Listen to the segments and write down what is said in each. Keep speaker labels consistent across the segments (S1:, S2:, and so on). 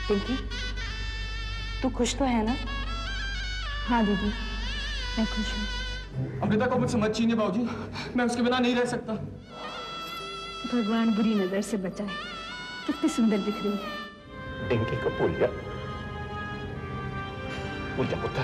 S1: पिंकी, तू खुश तो है ना?
S2: हाँ दीदी, मैं खुश हूँ।
S3: अमृता को मुझसे मत छीनिए बाबूजी, मैं उसके बिना नहीं रह सकता।
S2: भगवान बुरी नजर से बचाए, कितनी सुंदर दिख रही है।
S4: पिंकी को भूल जा पुत्र।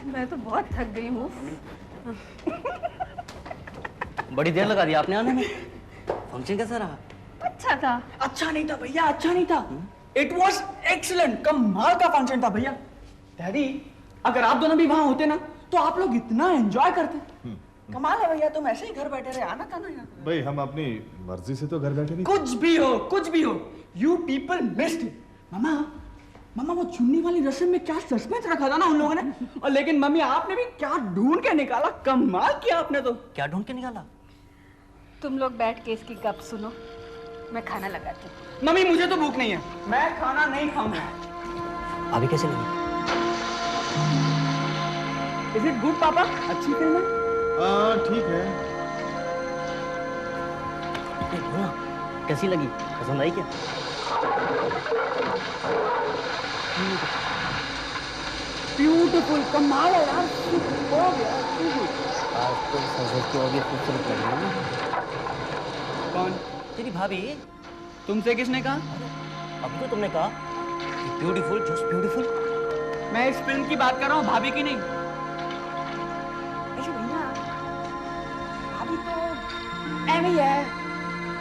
S1: मैं तो बहुत थक गई हूँ।
S5: बड़ी देर लगा दी आपने आने में। फंक्शन कैसा रहा?
S1: अच्छा था।
S6: अच्छा नहीं था भैया, अच्छा नहीं था। इट वॉज एक्सीलेंट, कमाल का फंक्शन था भैया। डैडी, अगर आप दोनों भी वहां होते ना तो आप लोग इतना एंजॉय करते। कमाल है भैया, तुम ऐसे ही घर बैठे रहे, आना था ना यार।
S7: भाई हम अपनी मर्जी से तो घर बैठे नहीं।
S6: कुछ भी हो, यू पीपल मिस्ड इट। मामा वो चुन्नी वाली रस्म में क्या सस्पेंस रखा था ना उन लोगों ने। और लेकिन मम्मी आपने भी क्या ढूंढ के निकाला, कमाल किया आपने तो।
S5: क्या ढूंढ के निकाला?
S1: तुम लोग बैठ के इसकी गप सुनो, मैं खाना लगाती हूँ।
S6: मम्मी मुझे तो भूख नहीं है, मैं खाना नहीं खाऊंगा।
S5: अभी कैसे लगी?
S6: इज इट गुड पापा? अच्छी फिल्म है?
S7: हाँ ठीक है।
S5: कैसी लगी? पसंद आई क्या?
S6: ब्यूटीफुल, कमाल है यार। हो गया।
S5: आज तो सज के और भी खूबसूरत लग रही है।
S6: कौन?
S5: तेरी भाभी।
S6: तुमसे किसने कहा?
S5: अभी तो तुमने कहा ब्यूटीफुल, जस्ट ब्यूटीफुल।
S6: मैं इस फिल्म की बात कर रहा हूँ, भाभी की नहीं। ऐसे भैया, भाभी तो ऐਵੇਂ ही है,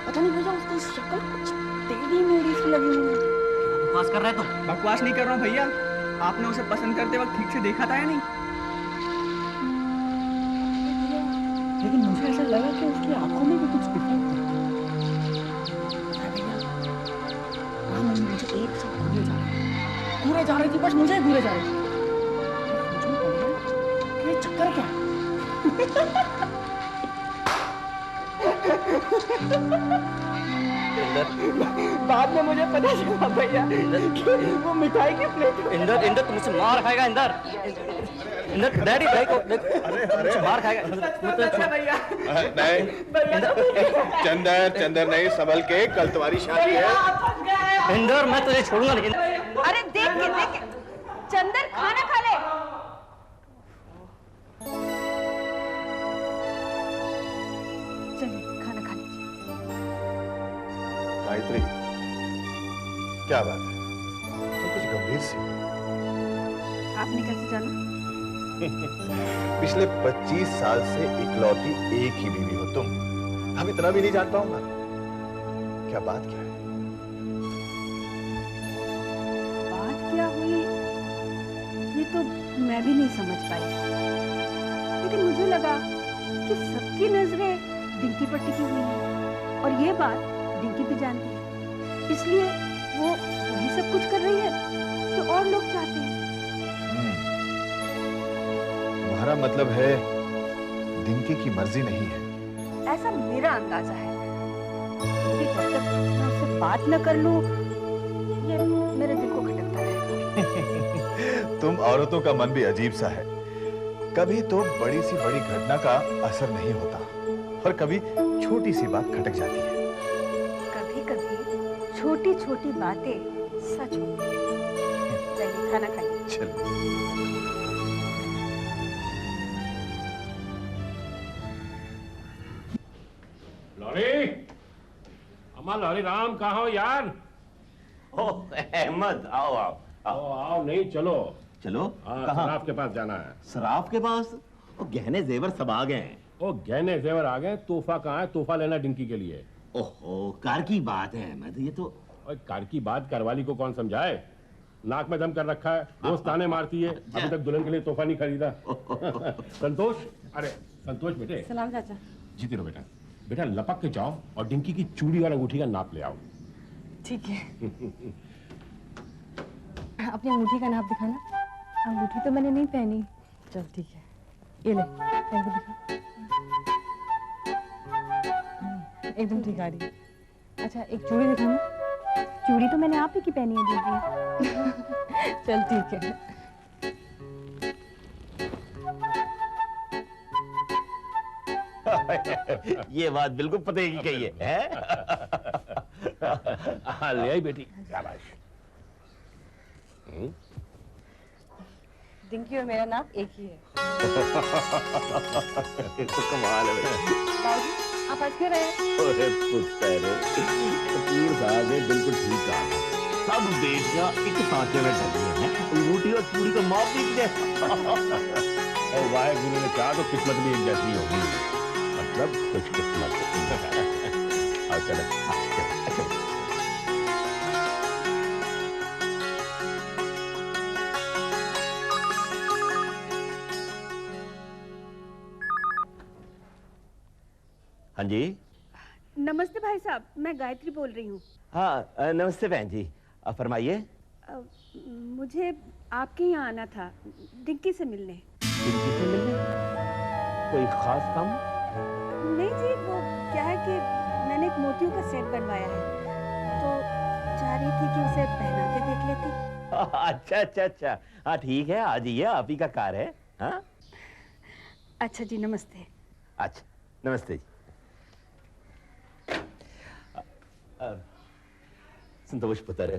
S6: पता नहीं भैया उसकी शक्ल कुछ टेढ़ी मेढ़ी सी लगी हुई है।
S5: बकवास कर रहा है तुम?
S6: बकवास नहीं कर रहा हूँ भैया, आपने उसे पसंद करते वक्त ठीक से देखा था या नहीं? लेकिन मुझे ऐसा लगा कि उसकी आंखों में भी कुछ डिफरेंट था। मुझे एक साथ घूरे जा रही थी, बस मुझे घूरे जा रही थी। मुझे पता कि ये चक्कर क्या है। बाद में मुझे पता चला भैया कि वो मिठाई की प्लेट।
S5: इंदर तुमसे मार खाएगा। इंदर डैडी भाई को अरे मार खाएगा
S6: भैया।
S7: नहीं चंदर नहीं, संभल के, कल तुम्हारी शादी है।
S5: इंदर मैं तुझे छोड़ूंगा लेकिन।
S1: अरे देख के चंदर खाना खा ले। चलिए खाना खा लीजिए।
S7: गायत्री, क्या बात है? तुम कुछ गंभीर सी।
S1: आपने कैसे जाना?
S7: पिछले 25 साल से इकलौती एक ही बीवी हो तुम, हम इतना भी नहीं जान पाऊंगा? क्या बात क्या है?
S1: बात क्या हुई ये तो मैं भी नहीं समझ पाई, लेकिन मुझे लगा कि सबकी नजरें डिंकी पर टिकी हुई हैं और ये बात डिंकी भी जानती है, इसलिए वो वही सब कुछ कर रही है जो और लोग चाहते हैं।
S7: तुम्हारा मतलब है डिंकी की मर्जी नहीं है?
S1: ऐसा मेरा अंदाजा है कि जब तक मैं उससे बात न कर लूं ये मेरे दिल को खटकता है।
S7: तुम औरतों का मन भी अजीब सा है, कभी तो बड़ी सी बड़ी घटना का असर नहीं होता और कभी छोटी सी बात खटक जाती है।
S1: कभी कभी छोटी छोटी बातें सच होती हैं। चलिए खाना खाइए।
S7: चलो।
S8: लॉरी, अम्मा लॉरी राम कहाँ हो यार?
S4: ओह अहमद, आओ आओ आओ।
S8: आओ नहीं चलो
S4: चलो।
S8: कहाँ? सराफ के पास जाना है।
S4: सराफ के पास? वो गहने जेवर सब आ गए हैं।
S8: ओ गहने जेवर आ गए, तोहफा कहाँ है? तोहफा लेना डिंकी के लिए।
S4: ओहो, कार की बात है अहमद, ये तो।
S8: और कार की बात करवाली को कौन समझाए? नाक में दम कर रखा है, रोज ताने मारती है, अभी तक दुल्हन के लिए तोहफा नहीं खरीदा। संतोष, अरे संतोष बेटे।
S1: सलाम चाचा।
S8: जीते रहो बेटा। बेटा लपक के जाओ और डिंकी की चूड़ी और अंगूठी का नाप ले आओ।
S1: ठीक है। अपनी अंगूठी का नाप दिखाना।
S2: अंगूठी तो मैंने नहीं पहनी। चल ठीक है, ये ले पहन के दिखा। एकदम ठीक आ रही है। अच्छा एक चूड़ी दिखाना।
S1: चूड़ी तो मैंने आप ही की पहनी है दीदी।
S2: चल ठीक है।
S4: ये बात बिल्कुल पते की कही है, हैं?
S8: हाँ ले आई बेटी, शाबाश।
S2: डिंकी और मेरा नाम एक ही है।
S4: तो कमाल है बेटा।
S2: बाबूजी आप हंस क्यों रहे हैं?
S4: अरे पुत्तर, कपूर साहब ने बिल्कुल ठीक कहा। सब बेटियां एक सांचे में ढली हैं, अंगूठी और चूड़ी का माप भी जैसा।
S8: और वाहेगुरु ने चाहा तो किस्मत भी एक जैसी होगी, मतलब खुशकिस्मत। और चलो, अच्छा।
S4: हाँ जी।
S1: नमस्ते भाई साहब, मैं गायत्री बोल रही हूँ।
S4: हाँ नमस्ते बहन जी, फरमाइए।
S1: मुझे आपके यहाँ आना था, डिंकी से मिलने।
S4: डिंकी से मिलने? कोई खास काम?
S1: नहीं जी, वो क्या है कि मैंने एक मोतियों का सेट बनवाया है, तो चाह रही थी कि उसे पहना के देख लेती।
S4: अच्छा। हाँ ठीक है, आ जाइए, आप ही का कार है। हाँ
S1: अच्छा जी, नमस्ते।
S4: अच्छा नमस्ते जी। संतोष पुत्र,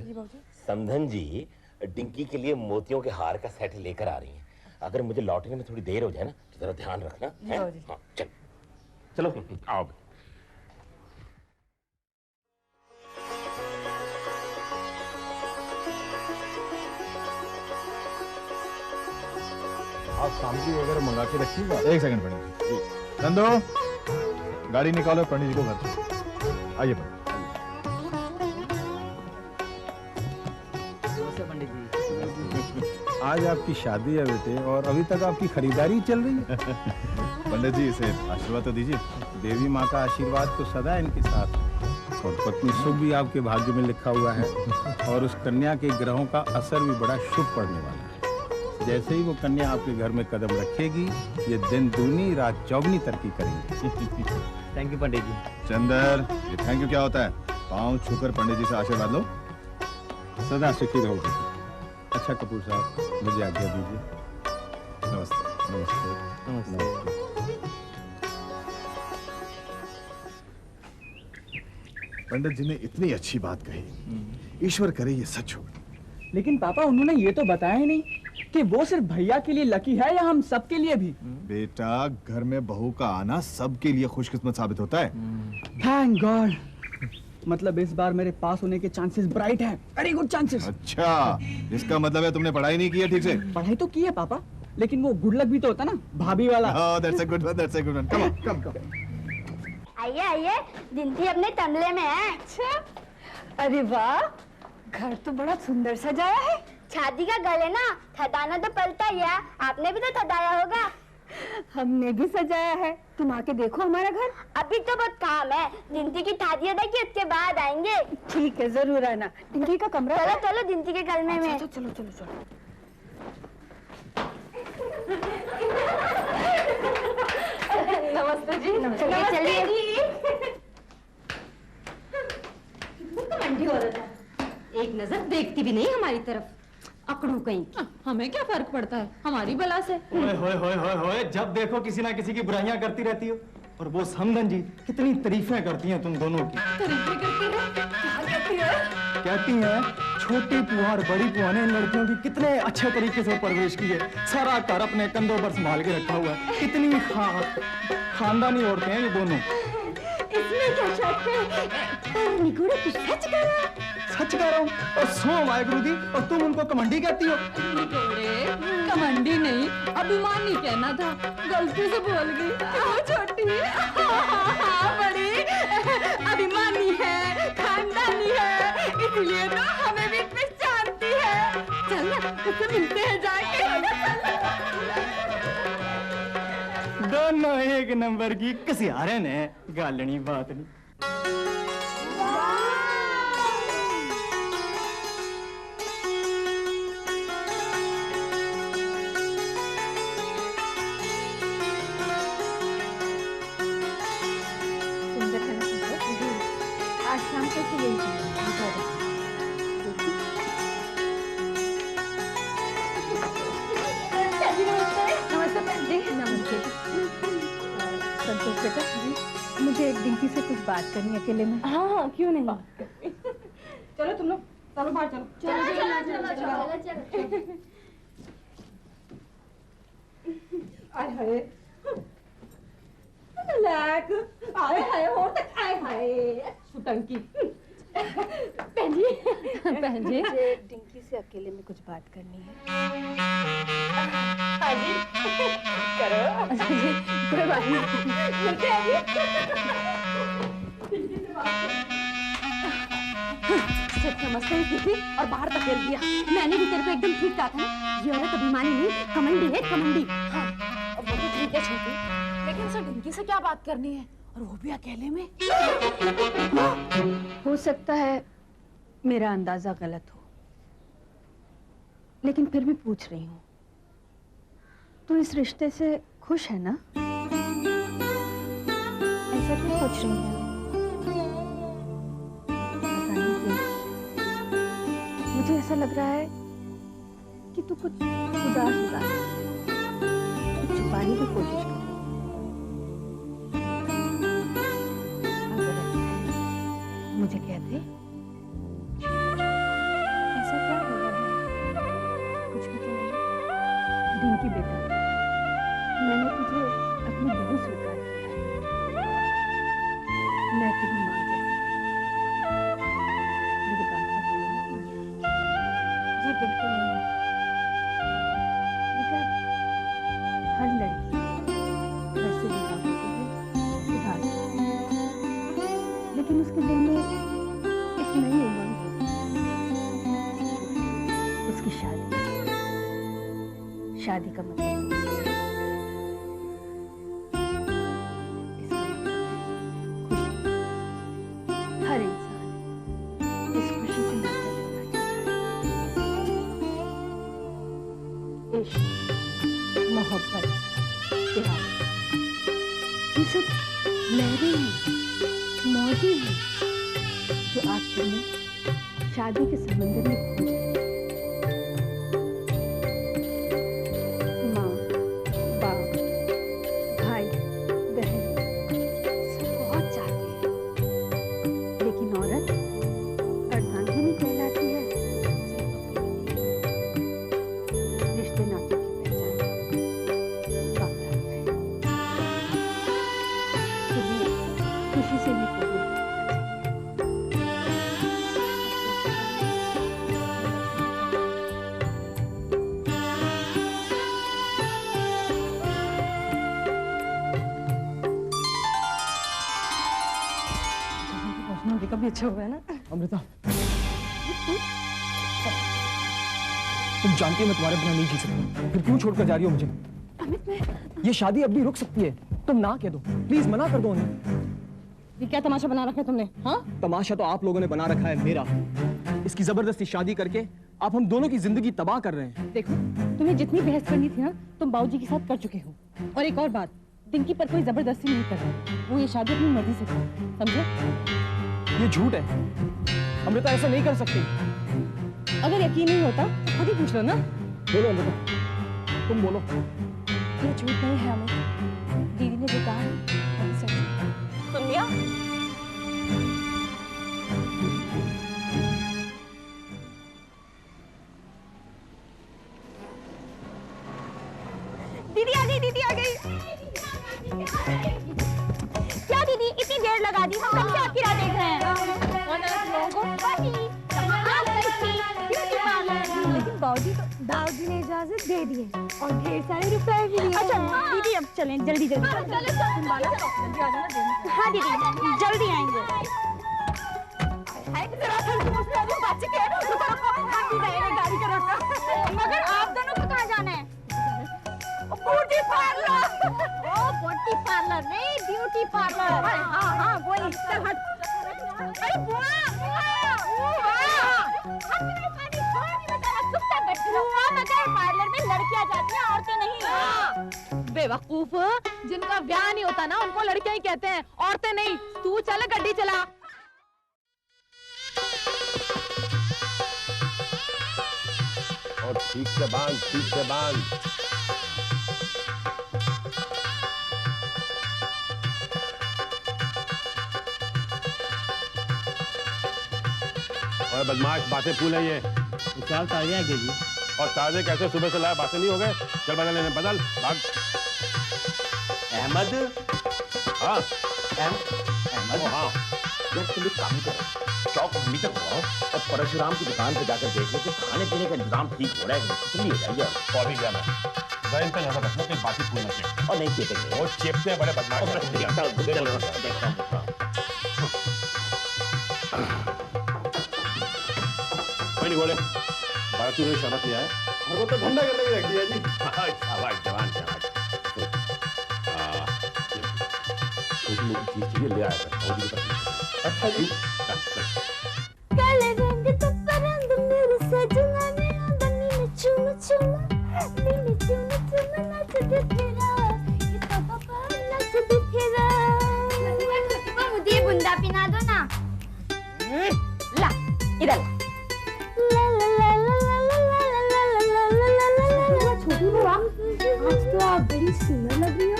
S4: समधन जी डिंकी के लिए मोतियों के हार का सेट लेकर आ रही हैं। अगर मुझे लौटने में थोड़ी देर हो जाए ना तो जरा ध्यान रखना है? हाँ चलो
S8: आओ।
S7: आप सामग्री वगैरह मंगा के रखिएगा। एक सेकंड पंडित जी। नंदो, गाड़ी निकालो, पंडित जी को घर से। आइए पंडित।
S9: आज आपकी शादी है बेटे, और अभी तक आपकी खरीदारी चल रही है।
S7: पंडित जी इसे आशीर्वाद तो दीजिए।
S9: देवी माँ का आशीर्वाद तो सदा इनके साथ है, और पत्नी सुख भी आपके भाग्य में लिखा हुआ है, और उस कन्या के ग्रहों का असर भी बड़ा शुभ पड़ने वाला है। जैसे ही वो कन्या आपके घर में कदम रखेगी, ये दिन दूनी रात चौगनी तरक्की करेंगे।
S5: थैंक यू पंडित जी।
S7: चंदर, ये थैंक यू क्या होता है? पाँव छूकर पंडित जी से आशीर्वाद लो।
S9: सदा सुखी रहो बेटे। अच्छा कपूर साहब, मुझे आज्ञा दीजिए।
S7: नमस्ते।
S9: नमस्ते।
S7: पंडित जी ने इतनी अच्छी बात कही, ईश्वर करे ये सच हो।
S6: लेकिन पापा उन्होंने ये तो बताया ही नहीं कि वो सिर्फ भैया के लिए लकी है या हम सबके लिए भी।
S7: बेटा, घर में बहू का आना सबके लिए खुशकिस्मत साबित होता है।
S6: Thank God. मतलब इस बार मेरे पास होने के चांसेस ब्राइट हैं, वेरी गुड चांसेस।
S7: अच्छा, इसका मतलब है तुमने पढ़ाई नहीं की है ठीक से?
S6: पढ़ाई तो की है पापा, लेकिन वो गुड लक भी तो होता ना, भाभी वाला।
S7: That's a good one, that's a good one. Come on, come.
S10: आइए, जिंती अपने कमरे में है।
S2: अच्छा, अरे वाह, घर तो बड़ा सुंदर सजाया है।
S10: शादी का घर है ना, थदाना तो पड़ता ही है। आपने भी तो थदाया होगा।
S2: हमने भी सजाया है, तुम आके देखो हमारा घर।
S10: अभी तो बहुत काम है, जिंती की शादी देखिए, उसके बाद आएंगे।
S2: ठीक है, जरूर आना। डिंकी का कमरा।
S10: चलो जिंती के कमरे में।
S2: चलो। नमस्ते जी।
S10: चलिए।
S11: मंडी औरत है, एक नजर देखती भी नहीं हमारी तरफ। अकड़ू कहीं की। हमें क्या फर्क पड़ता है हमारी बला से।
S6: ओए, जब देखो किसी ना किसी की बुराइयां करती रहती हो। और वो समधन जी कितनी तारीफें करती हैं तुम दोनों की।
S11: तारीफें करती है? क्या कहती है?
S6: कहती हैं छोटी पुआ और बड़ी पुआ ने इन लड़कियों की कितने अच्छे तरीके से परवरिश की है। सारा घर अपने कंधों पर संभाल के रखा हुआ है। कितनी खानदानी औरतें हैं ये दोनों।
S11: इसमें क्या शक है? निगुड़े तू सच कह रहा है?
S6: सच कह रहा हूँ। और सो वाहेगुरु जी, और तुम उनको कमंडी कहती हो।
S11: कमंडी नहीं, अभिमानी कहना था, गलती से बोल गई। वो छोटी बड़ी अभिमानी है, खानदानी है, इसलिए तो हमें भी पहचानती है। चल ना, उससे मिलते हैं जाके।
S6: दोनों एक नंबर की कसियारे ने, गालनी बात नहीं।
S1: आज शाम तक तो यही चाहिए। नमस्ते बहन जी। नमस्ते। संतोष बेटा जी, मुझे एक डिंकी से कुछ बात करनी है अकेले में।
S11: हाँ हाँ, क्यों नहीं। चलो तुम लोग, चलो बाहर चलो। आए हाय, लाक, आए हाय, हो तक आए हाय, सुटंकी। बहन जी,
S1: मुझे डिंकी से अकेले में कुछ बात करनी है।
S11: हाँ जी, करो।
S1: अच्छा जी, कोई बात नहीं।
S11: मिलते हैं जी।
S12: सिर्फ नमस्ते ही की थी और बाहर धकेल दिया। मैंने भी तेरे को एकदम ठीक कहा था ना, ये औरत अभिमानी नहीं, कमंडी है, कमंडी। हाँ, अब वो तो ठीक है छोटी, लेकिन उसे डिंकी से क्या बात करनी है, और वो भी अकेले में।
S1: हो सकता है मेरा अंदाजा गलत हो, लेकिन फिर भी पूछ रही हूँ, तू इस रिश्ते से खुश है ना?
S12: ऐसा क्यों सोच रही है?
S1: मुझे ऐसा लग रहा है कि तू कुछ उदास है, कुछ छुपाने की कोशिश कर रही है। मुझे कहते
S12: ऐसा क्या हो रहा है? कुछ भी तो नहीं।
S1: डिंकी बेटा, मैंने तुझे अपनी बहू स्वीकार किया है। मैं तेरी माँ जैसी। मेरी बात का
S12: जी बिल्कुल नहीं।
S1: बेटा, हर लड़की घर से विदा होती है उदास होती है, लेकिन उसके दिल में एक नई उमंग होती है, उसकी शादी का मतलब हर इंसान इस खुशी से नाता जोड़ना चाहता है। इश्क, मोहब्बत, प्यार, ये सब लहरें हैं, मौजें हैं, जो आखिर में शादी के समंदर में खो जाती हैं। माँ, बाप, भाई, बहन सब बहुत चाहते हैं, लेकिन औरत अर्धांगिनी कहलाती है। रिश्ते नातों की पहचान वक्त आ गया है। तुम्हें खुशी से भी कबूल करना
S11: चाहिए। कभी अच्छा हुआ है ना
S6: अमृता, तुम जानती हो मैं तुम्हारे बिना नहीं जी सकती, फिर क्यों छोड़कर जा रही हो मुझे?
S11: अमित, मैं
S6: ये शादी अब भी रुक सकती है, तुम ना कह दो, प्लीज मना कर दो उन्हें।
S11: ये क्या तमाशा बना रखा है तुमने? हाँ,
S6: तमाशा तो आप लोगों ने बना रखा है मेरा। इसकी जबरदस्ती शादी करके आप हम दोनों की जिंदगी तबाह कर रहे हैं।
S11: देखो, तुम्हें जितनी बहस करनी थी ना, तुम बाबूजी के साथ कर चुके हो। और एक और बात, डिंकी पर कोई जबरदस्ती नहीं कर रहा, वो ये शादी अपनी मर्जी से कर, समझे?
S6: ये झूठ है अमृता, ऐसा नहीं कर सकती।
S11: अगर यकीन नहीं होता तो खुद ही पूछ लो ना।
S6: बोलो अमृता, तुम बोलो।
S12: ये झूठ नहीं है अमित, दीदी ने जो कहा है वही सच है। सुन लिया?
S10: दीदी आ गई, दीदी आ गई। क्या दीदी इतनी देर लगा दी, हम कब से आपकी राह देख रहे हैं।
S12: लेकिन बाबूजी ने इजाजत दे दी है और ढेर सारे रुपए भी दिए।
S10: अच्छा दीदी अब चलें, जल्दी जल्दी। हाँ दीदी जल्दी आएंगे। गाड़ी का रोका, मगर आप दोनों को कहाँ जाना है? Beauty parlour. ओ ब्यूटी पार्लर नहीं, ब्यूटी पार्लर। हाँ हाँ वही, चल हट। अरे बुआ, पार्लर में लड़कियां जाती हैं, औरतें नहीं।
S11: बेवकूफ, जिनका ब्याह नहीं होता ना उनको लड़कियां ही कहते हैं, औरतें नहीं। तू चल, गड्डी चला।
S8: और ठीक से बांध, ठीक से बांध। और बदमाश, बातें फूल है ये।
S5: चाल ताजे हैं जी।
S8: और ताजे कैसे? सुबह से लाया, बातें नहीं हो गए? चल बदल लेने, बदल, भाग।
S4: अहमद। हाँ
S8: अहमद। हाँ
S4: यार तुम एक काम करो, चौक अम्मी तक आओ और परशुराम की दुकान पे जाकर देख लो कि खाने पीने का इंतजाम ठीक हो रहा है। जल्दी हो जाइए।
S8: सॉरी गया मैं। जहन पे नजर रखना, कहीं बातें फूल ना चेप।
S4: और नहीं चेपेंगे।
S8: वो चेपते हैं बड़े बदमाश। कोई नहीं बोले। बाराती ने शरत लिया है और वो तो ठंडा करने में रख दिया जी। शाबाश जवान, शाबाश। छोटी मोटी चीज चाहिए ले आया था। अच्छा जी।
S10: काले रंग तो परंग मेरे सजना ने बनी में चुम चुम नीले चुम चुम नचते फिरा ये तो पापा नचते फिरा छोटी मुझे बुंदा पिला दो ना। ला इधर ला ला ला ला ला ला ला ला ला ला ला ला। छोटी बुआ आज तो आप बड़ी सुंदर लग रही हो।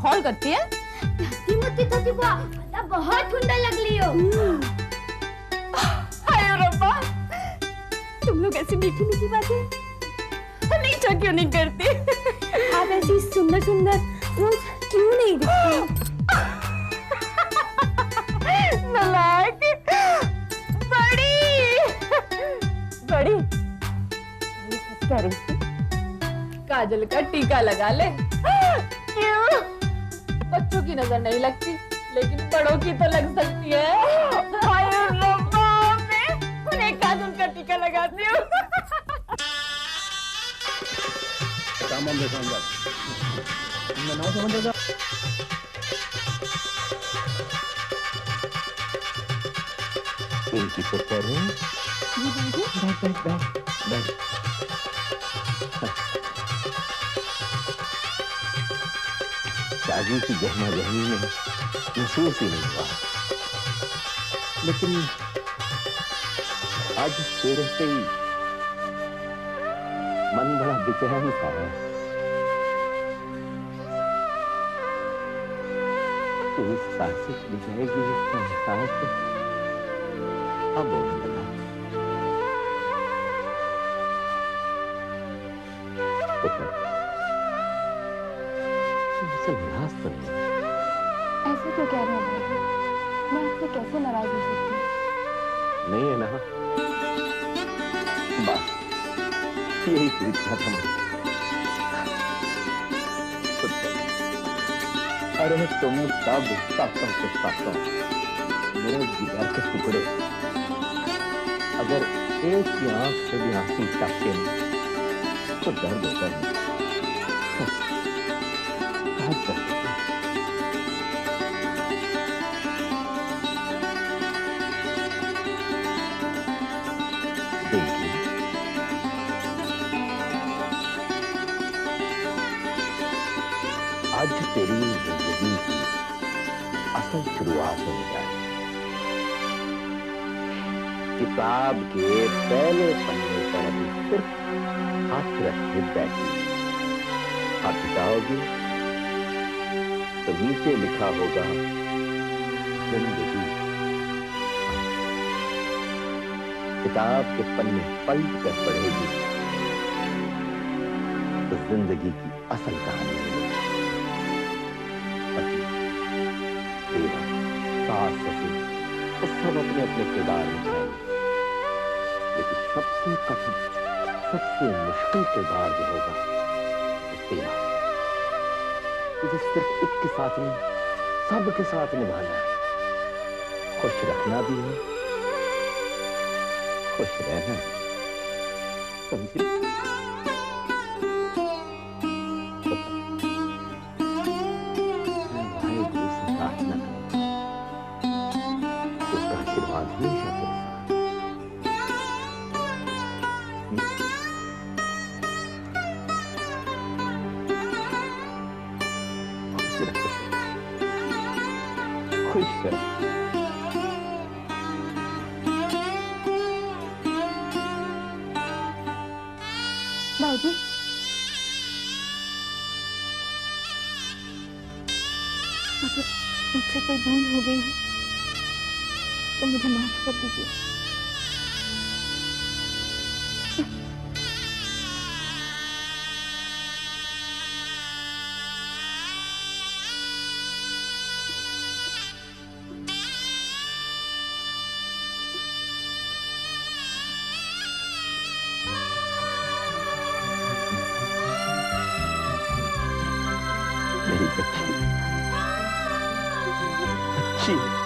S12: कॉल करती है
S10: मोती छोटी बुआ बहुत सुंदर लग रही हो।
S12: हाय रब्बा, तुम लोग ऐसी मीठी मीठी बातें हमेशा क्यों नहीं करती?
S10: आप ऐसी सुंदर सुंदर रोज क्यों नहीं दिखती?
S12: नालायक, बड़ी बड़ी कह रही थी काजल का टीका लगा ले। क्यों? बच्चों की नजर नहीं लगती लेकिन बड़ों की तो लग सकती है। हाय रब्बा, मैं उन्हें काजल का टीका लगाती हूँ।
S8: सामान देखो अंदर।
S5: मनाओ सामान देखो।
S4: इनकी पुत्र है। बैठ। शादी की गहमा गहमी में महसूस ही नहीं हुआ, लेकिन आज सवेरे से ही मन बड़ा बेचैन सा है। तू इस सांसें चली जाएगी, इसका एहसास अब होने लगा। नाराज तो नहीं?
S10: ऐसे क्यों कह रहे हो भाई? मैं आपसे कैसे नाराज हो सकती हूँ?
S4: नहीं है ना? बस यही पूछना था मुझे। अरे तुम सब सातों के सातों मेरे जिगर के टुकड़े, अगर एक की आंख से भी आंसू टपके तो दर्द होता है। आज तेरी जिंदगी की असल शुरुआत होने जा रही है। किताब के पहले पन्ने पर अभी सिर्फ हाथ रखे बैठी, हाथ उठाओगी तो नीचे लिखा होगा जिंदगी। किताब के पन्ने पलट कर पढ़ेगी तो जिंदगी की असल कहानी मिलेगी। सास ससुर तो सब अपने अपने किरदार निभाएंगे, लेकिन सबसे कठिन, सबसे मुश्किल किरदार जो होगा वो तेरा। तुझे सिर्फ एक के साथ नहीं, सबके साथ निभाना है। खुश रखना भी है, खुश रहना है। समझे? खुश कर।
S2: कोई भूल हो गई हो तो मुझे माफ कर दीजिए।
S4: मेरी बच्ची, बच्ची